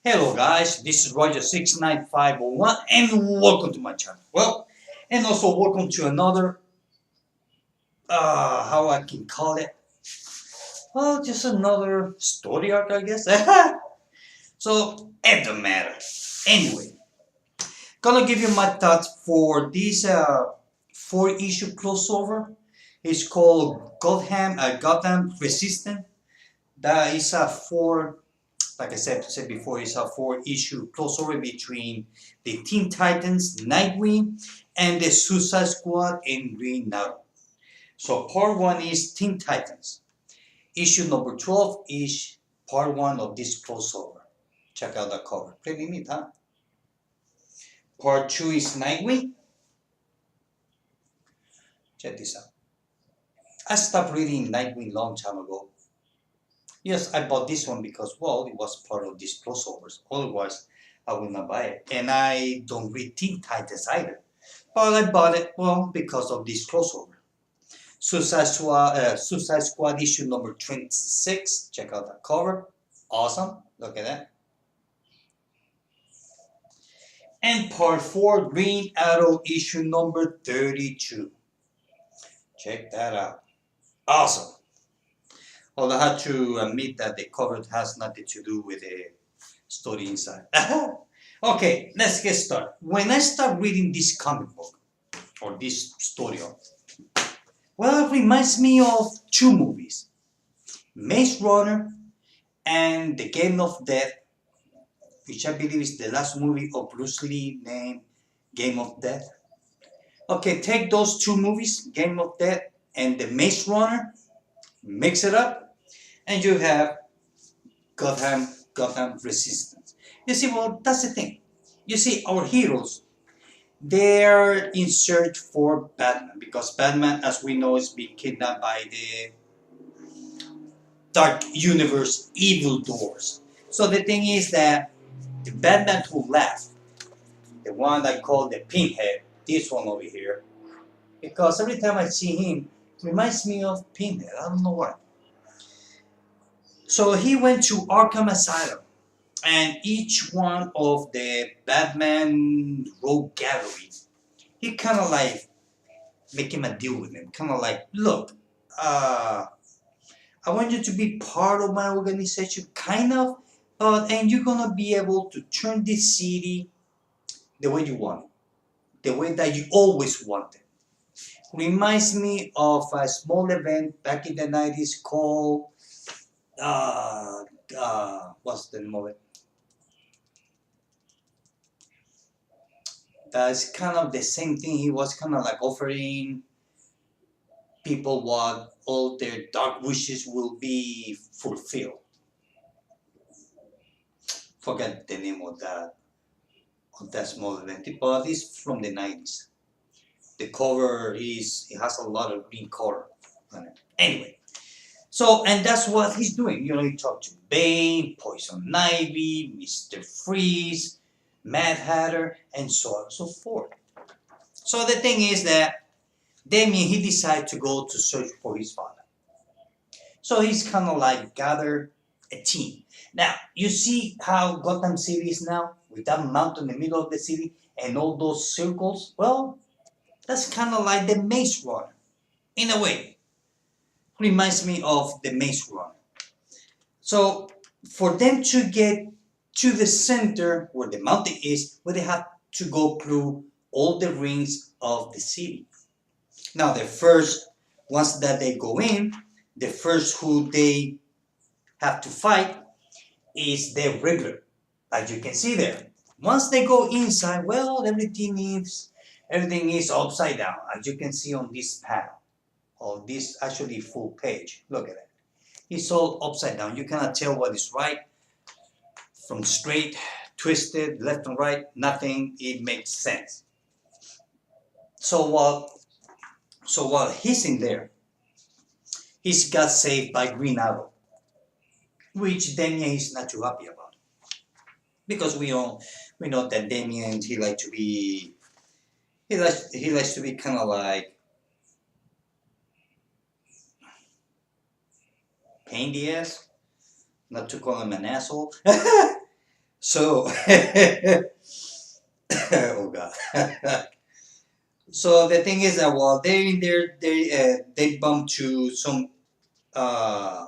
Hello guys, this is Roger69501 and welcome to my channel. Well, and also welcome to another, how I can call it, well, just another story arc I guess. So, it don't matter. Anyway, gonna give you my thoughts for this 4 issue crossover. It's called Gotham Resistant. That is a four, like I said before, it's a 4 issue crossover between the Teen Titans, Nightwing, and the Suicide Squad and Green Arrow. So part 1 is Teen Titans. Issue number 12 is part 1 of this crossover. Check out the cover. Pretty neat, huh? Part 2 is Nightwing. Check this out. I stopped reading Nightwing long time ago. Yes, I bought this one because, well, it was part of these crossovers. Otherwise, I would not buy it. And I don't read Teen Titans either. But I bought it, well, because of this crossover. Suicide Squad issue number 26. Check out the cover. Awesome. Look at that. And part 4, Green Arrow issue number 32. Check that out. Awesome. Although I have to admit that the cover has nothing to do with the story inside. Okay, let's get started. When I start reading this comic book, or this story, well, it reminds me of 2 movies. Maze Runner and The Game of Death, which I believe is the last movie of Bruce Lee named Game of Death. Okay, take those 2 movies, Game of Death and The Maze Runner, mix it up, and you have Gotham Resistance. You see, well, that's the thing. You see, our heroes, they're in search for Batman because Batman, as we know, is being kidnapped by the Dark Universe evildoers. So the thing is that the Batman who left, the one I call the Pinhead, this one over here, because every time I see him, it reminds me of Pinhead. I don't know why. So he went to Arkham Asylum, and each one of the Batman rogue gallery, he kind of like make him a deal with him. Kind of like, look, I want you to be part of my organization, kind of, and you're gonna be able to turn this city the way you want it, the way that you always wanted. Reminds me of a small event back in the 90s called, what's the name of it? That's kind of the same thing. He was kind of like offering people what all their dark wishes will be fulfilled. Forget the name of that small event, but it's from the 90s. The cover it has a lot of green color on it. Anyway, so and that's what he's doing. You know, he talked to Bane, Poison Ivy, Mr. Freeze, Mad Hatter, and so on and so forth. So the thing is that Damien, he decided to go to search for his father. So he's kind of like gathered a team. Now, you see how Gotham City is now, with that mountain in the middle of the city and all those circles? Well, that's kind of like the Maze Runner. In a way, reminds me of the Maze Runner. So, for them to get to the center where the mountain is, well, they have to go through all the rings of the city. Now, once that they go in, the first who they have to fight is the Riddler, as you can see there. Once they go inside, well, everything is upside down, as you can see on this panel, or this actually full page. Look at it. It's all upside down. You cannot tell what is right from straight, twisted, left and right. Nothing. It makes sense. So while he's in there, he's got saved by Green Arrow, which Damien is not too happy about, because we know that Damien he likes to be kind of like pain in the ass, not to call him an asshole. So, oh god. So the thing is that while they're in there, they bump to uh,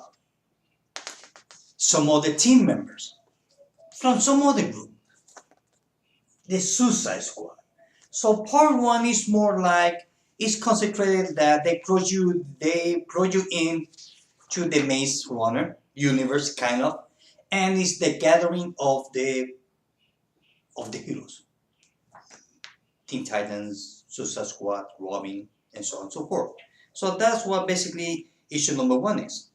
some other team members from some other group, the Suicide Squad. So part one is more like it's concentrated that they brought you in to the Maze Runner universe kind of, and it's the gathering of the heroes, Teen Titans, Suicide Squad, Robin, and so on and so forth. So that's what basically issue number one is.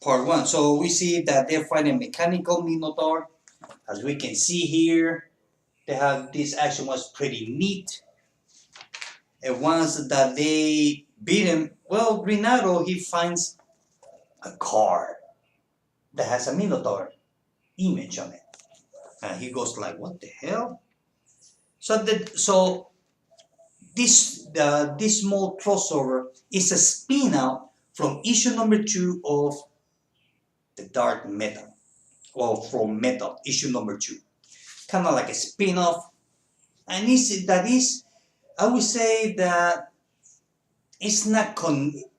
Part one. So we see that they're fighting mechanical Minotaur. As we can see here, they have this action was pretty neat. And once that they beat him, well, Renato he finds a card that has a Minotaur image on it, and he goes like, "What the hell?" So this small crossover is a spin-out from issue number two of the Dark Metal, or from Metal issue number two, kind of like a spin-off, and I would say that it's not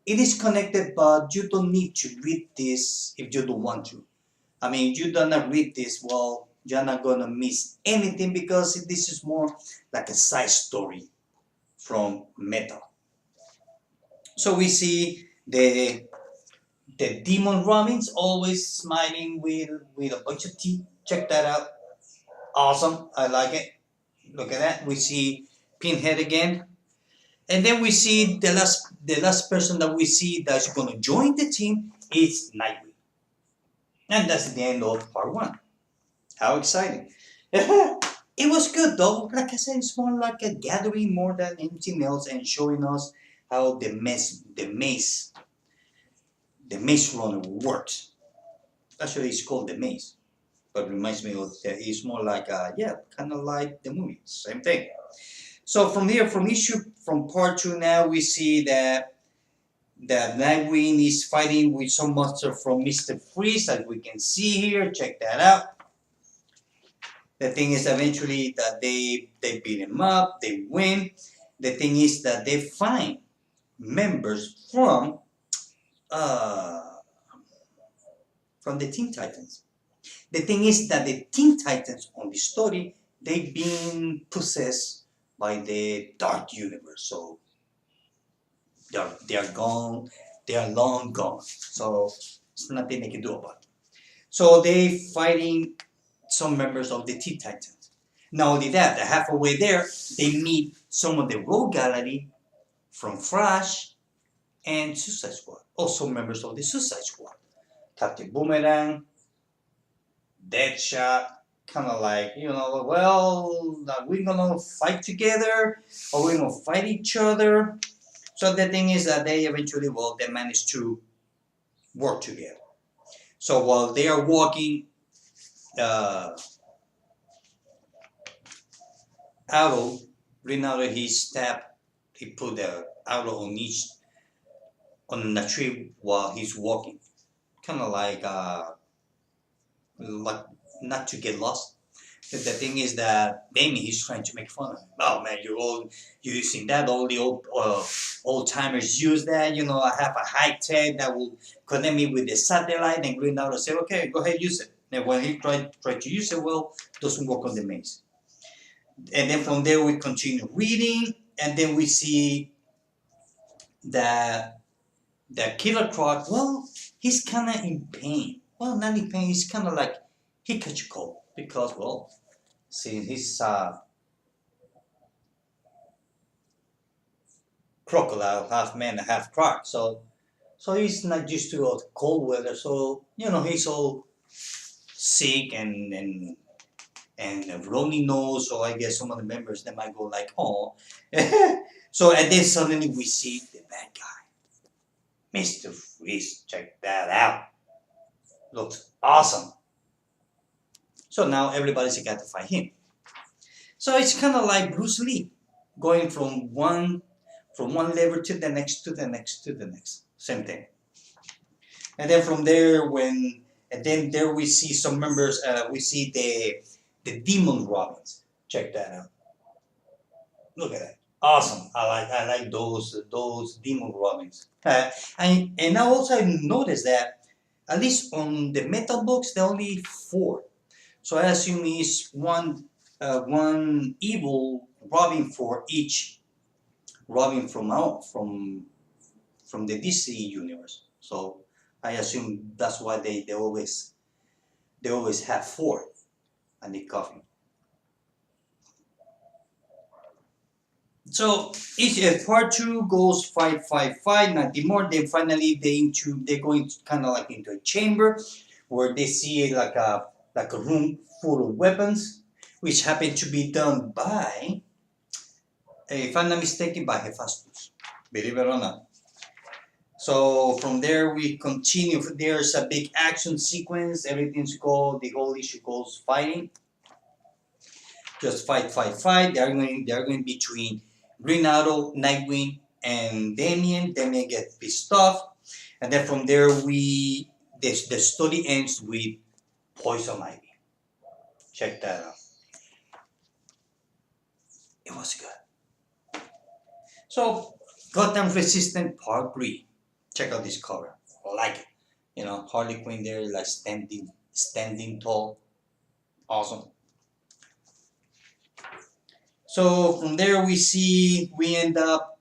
it is connected, but you don't need to read this if you don't want to. I mean, you do not read this, well, you're not gonna miss anything because this is more like a side story from Metal. So we see the demon Robins always smiling with a bunch of teeth. Check that out. Awesome. I like it. Look at that. We see Pinhead again. And then we see the last person that we see that's gonna join the team is Nightwing. And that's the end of part one. How exciting. It was good though. Like I said, it's more like a gathering more than anything else and showing us how the maze runner works. Actually, it's called the maze, but it reminds me of it's more like kind of like the movie, same thing. So from here, from part two, now we see that Nightwing is fighting with some monster from Mister Freeze, as we can see here. Check that out. The thing is, eventually, that they beat him up, they win. The thing is that they find members uh, from the Teen Titans. The thing is that the Teen Titans on the story, they've been possessed by the Dark Universe. So they are gone. They are long gone. So there's nothing they can do about it. So they fighting some members of the Teen Titans. Not only that, halfway there, they meet some of the Rogue Gallery from Flash and Suicide Squad. Also members of the Suicide Squad. Captain Boomerang, Deadshot, kind of like, well, are we gonna fight together? Or we gonna fight each other? So the thing is that they eventually, they manage to work together. So while they are walking, arrow, Renato, he put the arrow on a tree while he's walking. Kind of like not to get lost. The thing is that Damien, he's trying to make fun of him. Oh man, you're using that. All the old timers use that. I have a high tech that will connect me with the satellite. And Green Arrow said, okay, go ahead, use it. And when he tried to use it, doesn't work on the maze. And then from there we continue reading, and then we see that Killer Croc, he's kind of in pain. Well, not in pain. He's kind of like he catch a cold because, see, he's crocodile, half man, half croc. So he's not used to cold weather. So he's all sick and a runny nose. So I guess some of the members they might go like, oh. So and then suddenly we see the bad guy, Mr. Freeze. Check that out. Looks awesome. So now everybody's got to fight him. So it's kind of like Bruce Lee, going from one level to the next, to the next, to the next. Same thing. And then from there, when And then there we see some members. We see the Demon Robins. Check that out. Look at that. Awesome. I like those Demon Robins. And I also noticed that at least on the metal books there are only four. So I assume it's one evil Robin for each Robin from the DC universe. So I assume that's why they always have four and the coffin. So each part two goes 555, nothing more. Then finally they're going kind of like into a chamber where they see like a room full of weapons, which happen to be done by, if I'm not mistaken, by Hephaestus. Believe it or not. So from there we continue. There's a big action sequence. The whole issue goes fighting. Just fight, fight, fight. They're going between Green Arrow, Nightwing, and Damien. Damien gets pissed off, and then from there the story ends with Poison Ivy. Check that out. It was good. So Gotham Resistant Part 3. Check out this cover. I like it. Harley Quinn there, like standing tall. Awesome. So from there we end up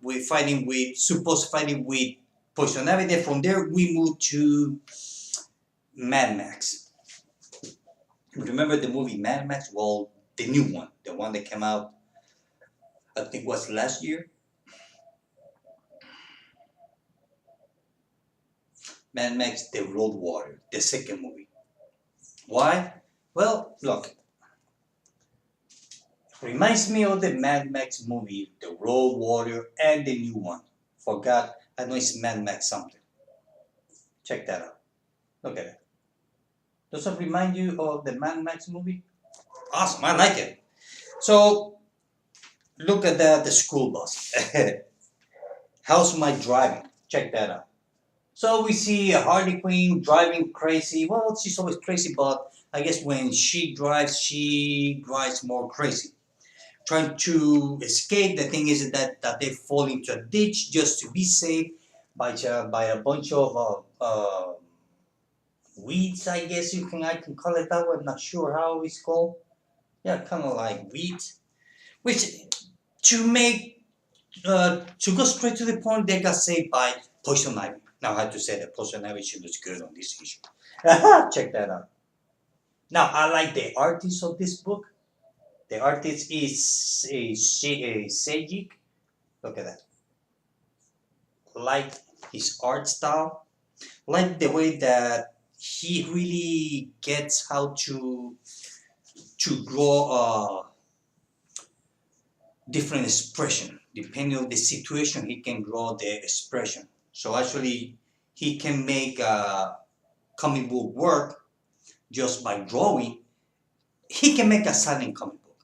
supposed fighting with Poison Ivy. Then from there we move to Mad Max. Remember the movie Mad Max? Well, the new one, the one that came out, I think was last year. Mad Max: The Road Warrior, the second movie. Why? Well, look, reminds me of the Mad Max movie, The Road Warrior, and the new one. Forgot, I know it's Mad Max something. Check that out. Look at it. Does it remind you of the Mad Max movie? Awesome, I like it. So, look at the school bus. How's my driving? Check that out. So we see Harley Quinn driving crazy. Well, she's always crazy, but I guess when she drives more crazy. Trying to escape. The thing is that they fall into a ditch just to be saved by a bunch of weeds. I guess I can call it that way. I'm not sure how it's called. Yeah, kind of like weeds. Which to go straight to the point, they got saved by Poison Ivy. Now I have to say that Poison Ivy she looks good on this issue. Check that out. Now I like the artist of this book. The artist is a Sejik. Look at that. Like his art style. Like the way that he really gets how to draw a different expression. Depending on the situation, he can draw the expression. So actually, he can make a comic book work just by drawing. He can make a silent comic book.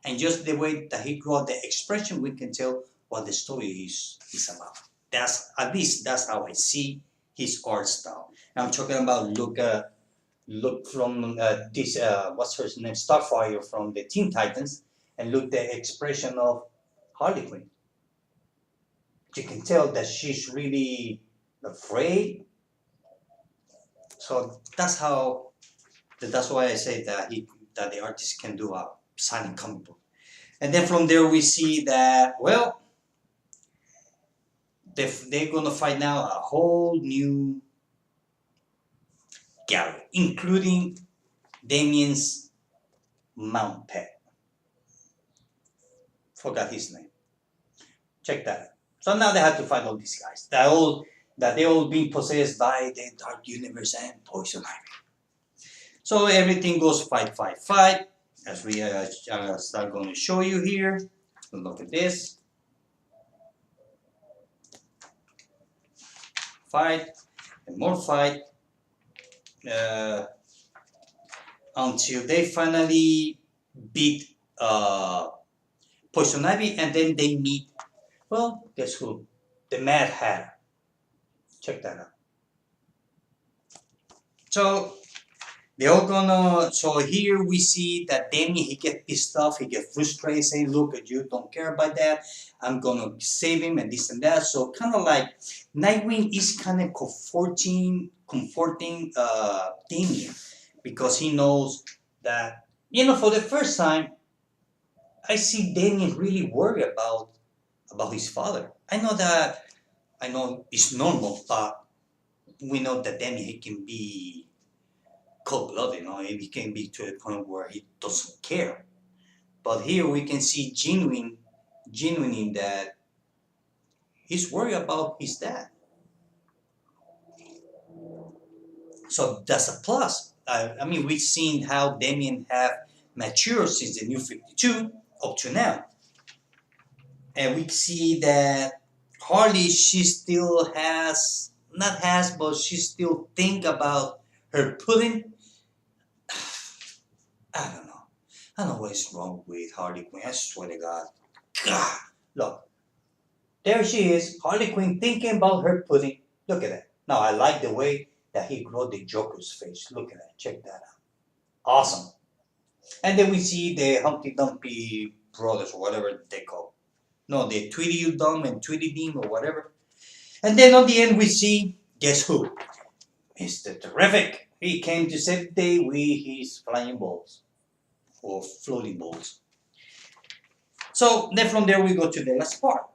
And just the way that he draw the expression, we can tell what the story is about. At least that's how I see his art style. I'm talking about look from this what's her name, Starfire from the Teen Titans, and look the expression of Harley Quinn. You can tell that she's really afraid. So that's why I say that the artist can do a silent comic book. And then from there we see that, well, they're gonna find now a whole new gallery, including Damien's mount pet. Forgot his name. Check that out. So now they have to find all these guys. They all being possessed by the Dark Universe and Poison Ivy. So everything goes fight, fight, fight. As we start going to show you here. Look at this. Fight and more fight. Until they finally beat Poison Ivy, and then they meet, well, guess who? The Mad Hatter. Check that out. So They all gonna. So here we see that Damien, he get pissed off, he get frustrated, saying, "Look at you, don't care about that. I'm gonna save him and this and that." So kind of like Nightwing is kind of comforting Damien because he knows that for the first time I see Damien really worried about his father. I know it's normal, but we know that Damien he can be cold blooded, he can be to a point where he doesn't care. But here we can see genuine in that he's worried about his dad. So that's a plus. I mean, we've seen how Damien have matured since the New 52 up to now, and we see that Harley she still has not has, but she still think about her pudding. I don't know. I don't know what is wrong with Harley Quinn. I swear to God. God, look, there she is, Harley Quinn thinking about her pudding. Look at that. Now I like the way that he grew the Joker's face. Look at that. Check that out. Awesome. And then we see the Humpty Dumpty brothers or whatever they call. No, the Tweety Dum and Tweety Deem or whatever. And then on the end we see, guess who? Mr. Terrific. He came to save the day with his flying balls or floating balls. So then from there we go to the last part,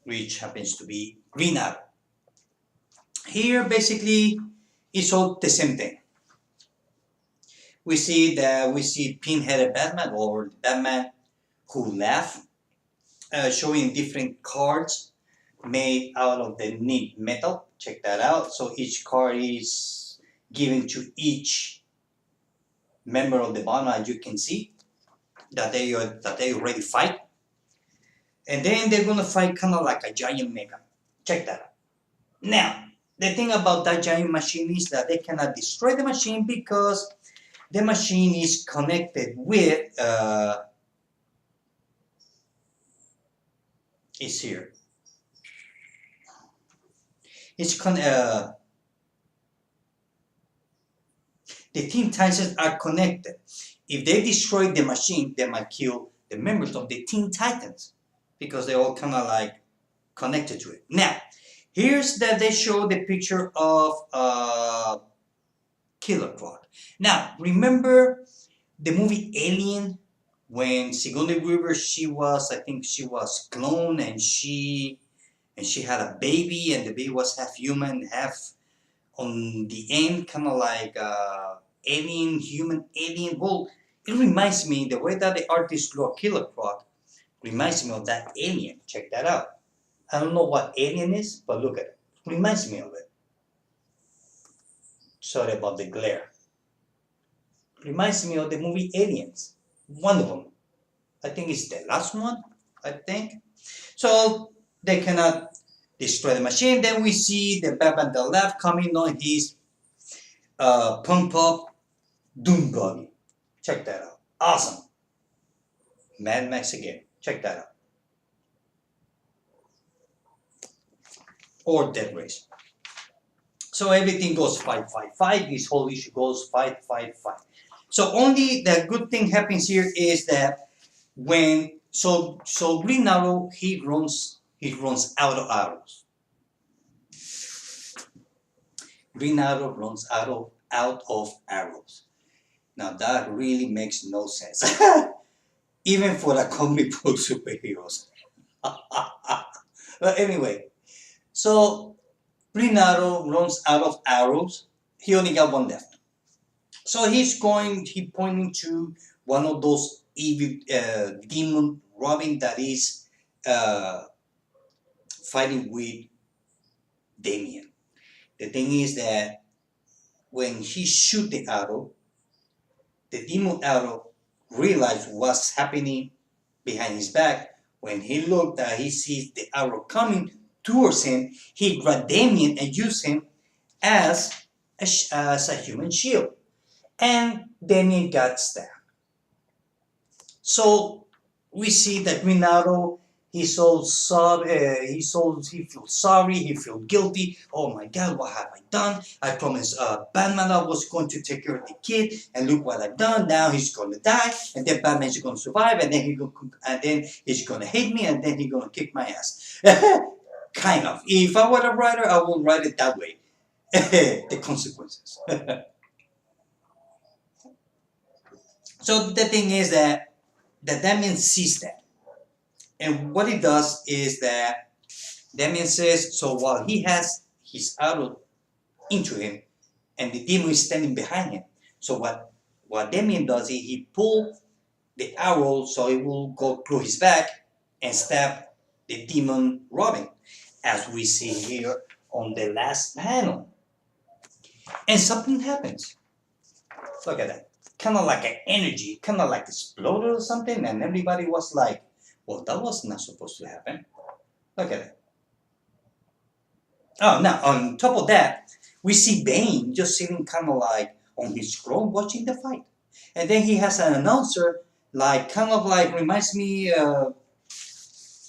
which happens to be Green Arrow. Here basically it's all the same thing. We see pin-headed Batman or Batman who laugh, showing different cards made out of the neat metal. Check that out. So each card is given to each member of the Batman, as you can see that they already fight, and then they're gonna fight kind of like a giant mecha. Check that out. Now the thing about that giant machine is that they cannot destroy the machine because the machine is connected with it's here. The Teen Titans are connected. If they destroy the machine, they might kill the members of the Teen Titans because they're all kind of like connected to it. Now, here's that they show the picture of Killer Croc. Now, remember the movie Alien when Sigourney Weaver I think she was cloned and she had a baby and the baby was half human, half on the end, kind of like alien, human alien. Well, it reminds me the way that the artist drew Killer Croc reminds me of that alien. Check that out. I don't know what alien is, but look at it. Reminds me of it. Sorry about the glare. Reminds me of the movie Aliens. One of them. I think it's the last one. I think. So they cannot destroy the machine. Then we see the Batman on the left coming on his pump up Doom buggy. Check that out. Awesome. Mad Max again. Check that out. Or Dead Race. So everything goes fight, fight, fight. This whole issue goes fight, fight, fight. So only the good thing happens here is that when Green Arrow he runs out of arrows. Green Arrow runs out of arrows. Now that really makes no sense, even for the comic book superheroes. But anyway, so Green Arrow runs out of arrows. He only got one left. So he pointing to one of those evil demon Robin that is fighting with Damien. The thing is that when he shoot the arrow, the demon arrow realized what's happening behind his back. When he looked he sees the arrow coming towards him, he grabbed Damien and used him as a human shield. And Damien got stabbed. So we see that Green Arrow he feels sorry, he feels guilty. Oh my God, what have I done? I promised Batman I was going to take care of the kid, and look what I've done. Now he's gonna die, and then Batman's gonna survive, and then he's gonna hate me, and then he's gonna kick my ass. Kind of. If I were a writer, I would write it that way. The consequences. So the thing is that Damien sees that, and what he does is that Damien says, so while he has his arrow into him, and the demon is standing behind him, so what Damien does is he pulls the arrow so it will go through his back and stab the demon Robin, as we see here on the last panel. And something happens. Look at that. Kind of like an energy, kind of like exploded or something, and everybody was like, well, that was not supposed to happen. Look at it. Oh, now, on top of that, we see Bane just sitting kind of like on his throne watching the fight. And then he has an announcer, like, kind of like, reminds me the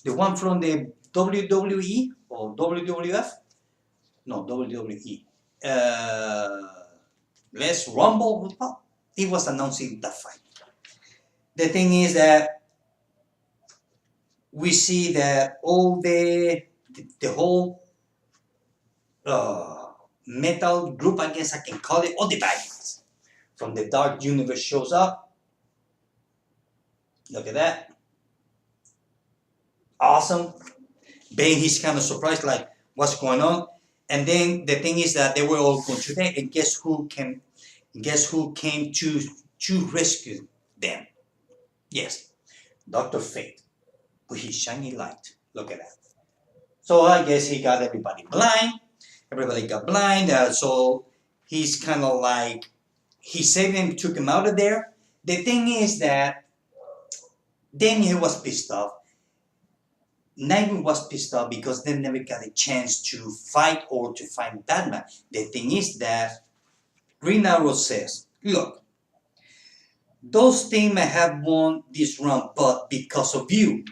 one from the WWE or WWF. No, WWE. Let's Rumble. Well, he was announcing the fight. The thing is that we see that all the whole metal group, I guess I can call it, all the bad guys from the Dark Universe shows up. Look at that. Awesome. Bane, he's kind of surprised, like, what's going on? And then the thing is that they were all going to die, and guess who came to rescue them? Yes, Dr. Fate with his shiny light. Look at that. So I guess he got everybody blind. Everybody got blind. So he's kind of like, he saved him, took him out of there. The thing is that Daniel was pissed off. Nightwing was pissed off because they never got a chance to fight or to find Batman. The thing is that Green Arrow says, look, those things may have won this round, but because of you,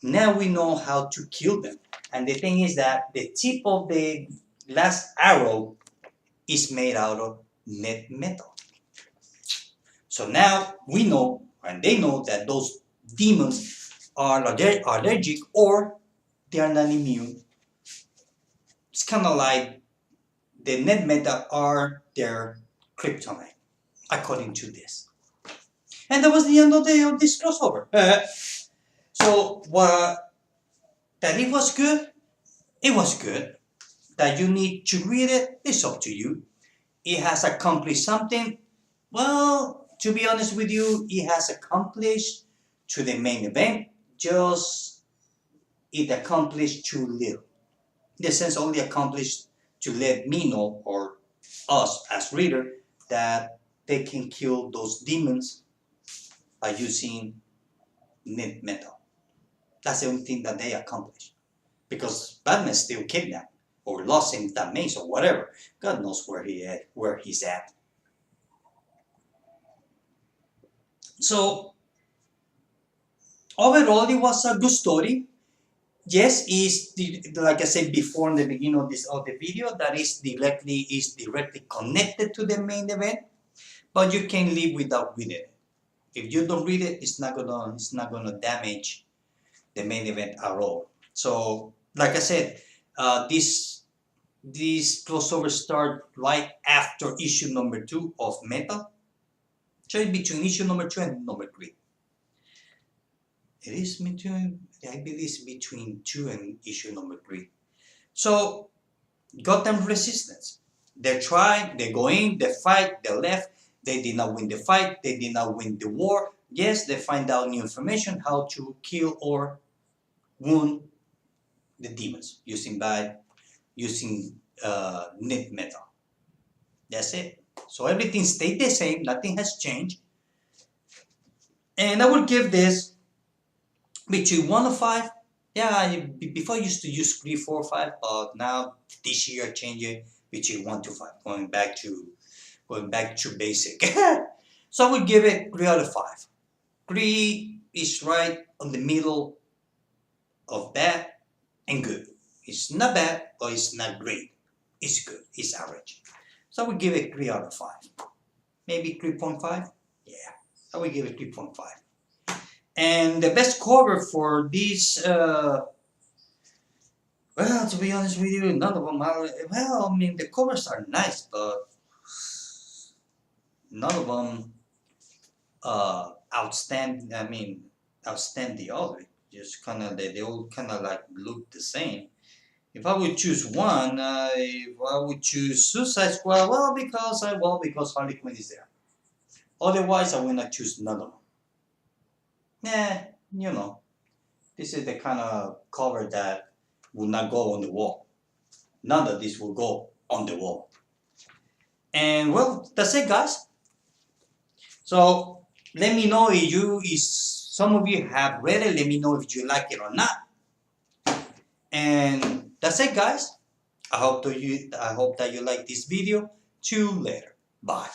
now we know how to kill them. And the thing is that the tip of the last arrow is made out of net metal. So now we know, and they know, that those demons are allergic or they are not immune. It's kind of like the net metal are their kryptonite, according to this. And that was the end of this crossover. So that it was good. It was good. That you need to read it, it's up to you. It has accomplished something. Well, to be honest with you, it has accomplished to the main event. Just it accomplished too little. In the sense, only accomplished to let me know, or us as reader, that they can kill those demons by using net metal. That's the only thing that they accomplished. Because Batman still kidnapped or lost in that maze or whatever. God knows where he's at. So overall, it was a good story. Yes, like I said before in the beginning of the video, that is directly connected to the main event, but you can live without reading it. If you don't read it, it's not gonna damage the main event at all. So, like I said, this crossover start right after issue number 2 of Metal. So it's between issue number 2 and number 3. It is between, I believe it's between 2 and issue number 3. So, Gotham Resistance. They try, they go in, they fight, they left. They did not win the fight, they did not win the war. Yes, they find out new information how to kill or wound the demons using net metal. That's it. So everything stayed the same, nothing has changed. And I would give this between 1 to 5. Yeah, before I used to use 3, 4, 5, but now this year I change it between 1 to 5, going back to basic. So I would give it 3 out of 5. 3 is right on the middle of bad and good. It's not bad, but it's not great. It's good. It's average. So I would give it 3 out of 5. Maybe 3.5. Yeah, I would give it 3.5. And the best cover for this, well, to be honest with you, none of them are. Well, I mean, the covers are nice, but none of them outstand. I mean, outstand the other. Just kind of they all kind of like look the same. If I would choose one, if I would choose Suicide Squad, because Harley Quinn is there. Otherwise, I will not choose none of them. Nah, you know, this is the kind of cover that will not go on the wall. None of this will go on the wall. And well, that's it, guys. So let me know if some of you have read it. Let me know if you like it or not. And that's it, guys. I hope that you like this video. See you later. Bye.